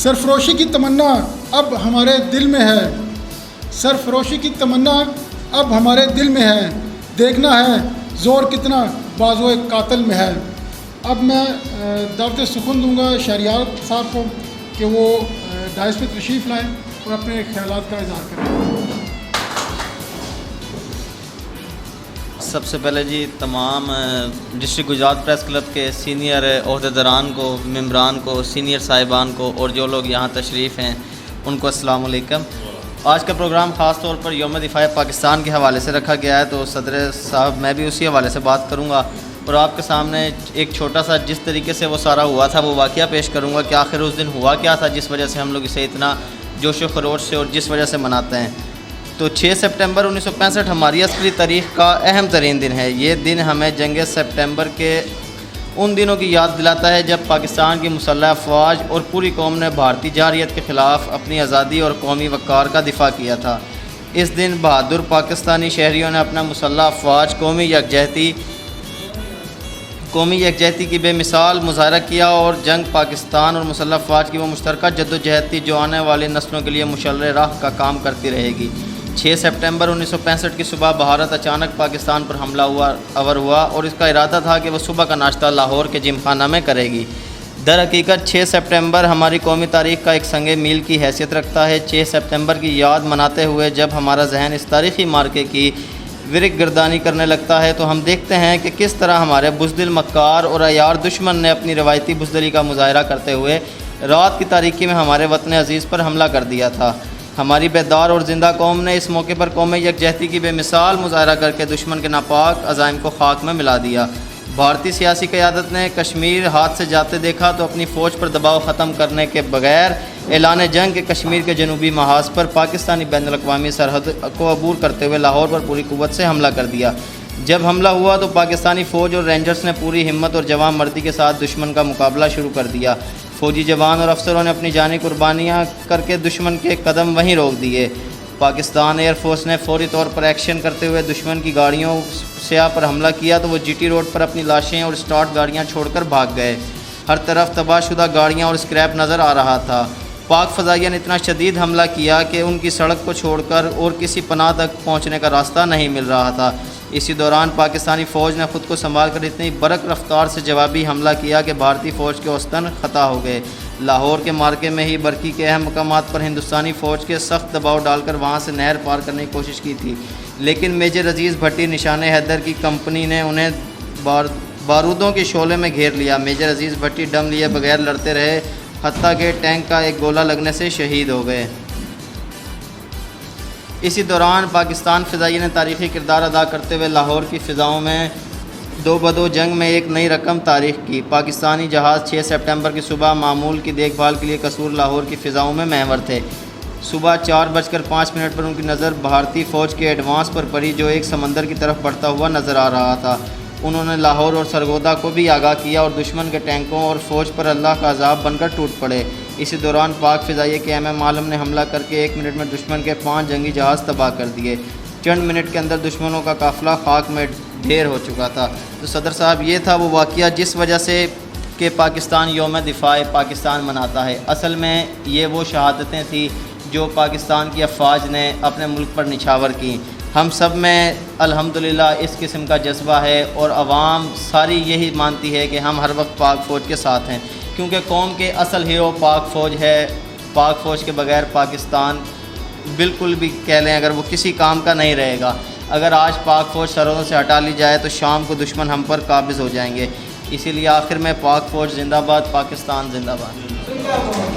सरफरोशी की तमन्ना अब हमारे दिल में है, सरफरोशी की तमन्ना अब हमारे दिल में है, देखना है ज़ोर कितना बाज़ोए कातिल में है। अब मैं दावत सुखन दूंगा शहरियार साहब को कि वो डाइस पे तशरीफ़ लाएँ और अपने ख्यालात का इज़हार करें। सबसे पहले जी तमाम डिस्ट्रिक्ट गुजरात प्रेस क्लब के सीनियर ओहदेदारान को, मेम्बरान को, सीनियर साहिबान को और जो लोग यहाँ तशरीफ़ हैं उनको अस्सलाम वालेकुम। आज का प्रोग्राम ख़ास तौर पर यौम दिफ़ा पाकिस्तान के हवाले से रखा गया है, तो सदर साहब मैं भी उसी हवाले से बात करूँगा और आपके सामने एक छोटा सा जिस तरीके से वो सारा हुआ था वो वाक़या पेश करूँगा कि आखिर उस दिन हुआ क्या था जिस वजह से हम लोग इसे इतना जोश व खरोश से और जिस वजह से मनाते हैं। तो 6 सितंबर 1965 हमारी असली तारीख़ का अहम तरीन दिन है। ये दिन हमें जंग सितंबर के उन दिनों की याद दिलाता है जब पाकिस्तान की मुसल्लह अफवाज और पूरी कौम ने भारतीय जारहियत के ख़िलाफ़ अपनी आज़ादी और कौमी वक़ार का दिफा किया था। इस दिन बहादुर पाकिस्तानी शहरियों ने अपना मुसल्लह अफवाज कौमी यकजहती की बेमिसाल मुज़ाहरा किया और जंग पाकिस्तान और मुसल्लह अफवाज की वो मुश्तरका जद्दोजहद थी जो आने वाली नस्लों के लिए मुशर्रह राह का काम करती रहेगी। 6 सितंबर 1965 की सुबह भारत अचानक पाकिस्तान पर हमला हुआ और इसका इरादा था कि वह सुबह का नाश्ता लाहौर के जिमखाना में करेगी। दर हकीकत 6 सितंबर हमारी कौमी तारीख़ का एक संगे मील की हैसियत रखता है। 6 सितंबर की याद मनाते हुए जब हमारा जहन इस तारीख़ी मार्के की विरक गर्दानी करने लगता है तो हम देखते हैं कि किस तरह हमारे बुज़दिल मक्कार और अयार दुश्मन ने अपनी रवायती बुज़दिली का मुज़ाहरा करते हुए रात की तारीकी में हमारे वतन अज़ीज़ पर हमला कर दिया था। हमारी बेदार और ज़िंदा कौम ने इस मौके पर कौमी यकजहती की बेमिसाल मुज़ाहरा करके दुश्मन के नापाक अज़ाइम को खाक में मिला दिया। भारतीय सियासी क़यादत ने कश्मीर हाथ से जाते देखा तो अपनी फ़ौज पर दबाव ख़त्म करने के बगैर ऐलान जंग के कश्मीर के जनूबी महाज पर पाकिस्तानी बैनुल-अक़वामी सरहद को अबूर करते हुए लाहौर पर पूरी क़ुव्वत से हमला कर दिया। जब हमला हुआ तो पाकिस्तानी फ़ौज और रेंजर्स ने पूरी हिम्मत और जवान मर्दी के साथ दुश्मन का मुकाबला शुरू कर दिया। फ़ौजी जवान और अफसरों ने अपनी जानी कुर्बानियाँ करके दुश्मन के कदम वहीं रोक दिए। पाकिस्तान एयरफोर्स ने फौरी तौर पर एक्शन करते हुए दुश्मन की गाड़ियों स्याह पर हमला किया तो वो जीटी रोड पर अपनी लाशें और स्टार्ट गाड़ियाँ छोड़कर भाग गए। हर तरफ तबाहशुदा गाड़ियाँ और स्क्रैप नज़र आ रहा था। पाक फ़ज़ाइया ने इतना शदीद हमला किया कि उनकी सड़क को छोड़कर और किसी पनाह तक पहुँचने का रास्ता नहीं मिल रहा था। इसी दौरान पाकिस्तानी फ़ौज ने ख़ुद को संभाल कर इतनी बरक रफ्तार से जवाबी हमला किया कि भारतीय फ़ौज के औसतन ख़ता हो गए। लाहौर के मार्के में ही बरकी के अहम मकामात पर हिंदुस्तानी फ़ौज के सख्त दबाव डालकर वहाँ से नहर पार करने की कोशिश की थी, लेकिन मेजर अजीज़ भट्टी निशान हैदर की कंपनी ने उन्हें बारूदों के शोले में घेर लिया। मेजर अजीज़ भट्टी दम लिए बगैर लड़ते रहे, हत्ता के टैंक का एक गोला लगने से शहीद हो गए। इसी दौरान पाकिस्तान फ़िज़ाइया ने तारीख़ी किरदार अदा करते हुए लाहौर की फ़िज़ाओं में दो बदो जंग में एक नई रकम तारीख़ की। पाकिस्तानी जहाज़ 6 सितंबर की सुबह मामूल की देखभाल के लिए कसूर लाहौर की फ़िज़ाओं में महवर थे। सुबह 4:05 पर उनकी नज़र भारतीय फ़ौज के एडवांस पर पड़ी जो एक समंदर की तरफ बढ़ता हुआ नज़र आ रहा था। उन्होंने लाहौर और सरगोदा को भी आगाह किया और दुश्मन के टैंकों और फ़ौज पर अल्लाह का अज़ाब बनकर टूट पड़े। इसी दौरान पाक फ़िज़ाइया के MM आलम ने हमला करके 1 मिनट में दुश्मन के 5 जंगी जहाज़ तबाह कर दिए। चंद मिनट के अंदर दुश्मनों का काफ़िला खाक में ढेर हो चुका था। तो सदर साहब ये था वो वाक़या जिस वजह से कि पाकिस्तान यौम दिफ़ा पाकिस्तान मनाता है। असल में ये वो शहादतें थी जो पाकिस्तान की अफवाज ने अपने मुल्क पर निछावर की। हम सब में अल्हम्दुलिल्लाह इस किस्म का जज्बा है और आवाम सारी यही मानती है कि हम हर वक्त पाक फ़ौज के साथ हैं, क्योंकि कौम के असल हीरो पाक फ़ौज है। पाक फ़ौज के बगैर पाकिस्तान बिल्कुल भी कह लें अगर वो किसी काम का नहीं रहेगा। अगर आज पाक फ़ौज सरहदों से हटा ली जाए तो शाम को दुश्मन हम पर काबिज़ हो जाएंगे। इसीलिए आखिर में पाक फ़ौज ज़िंदाबाद, पाकिस्तान ज़िंदाबाद।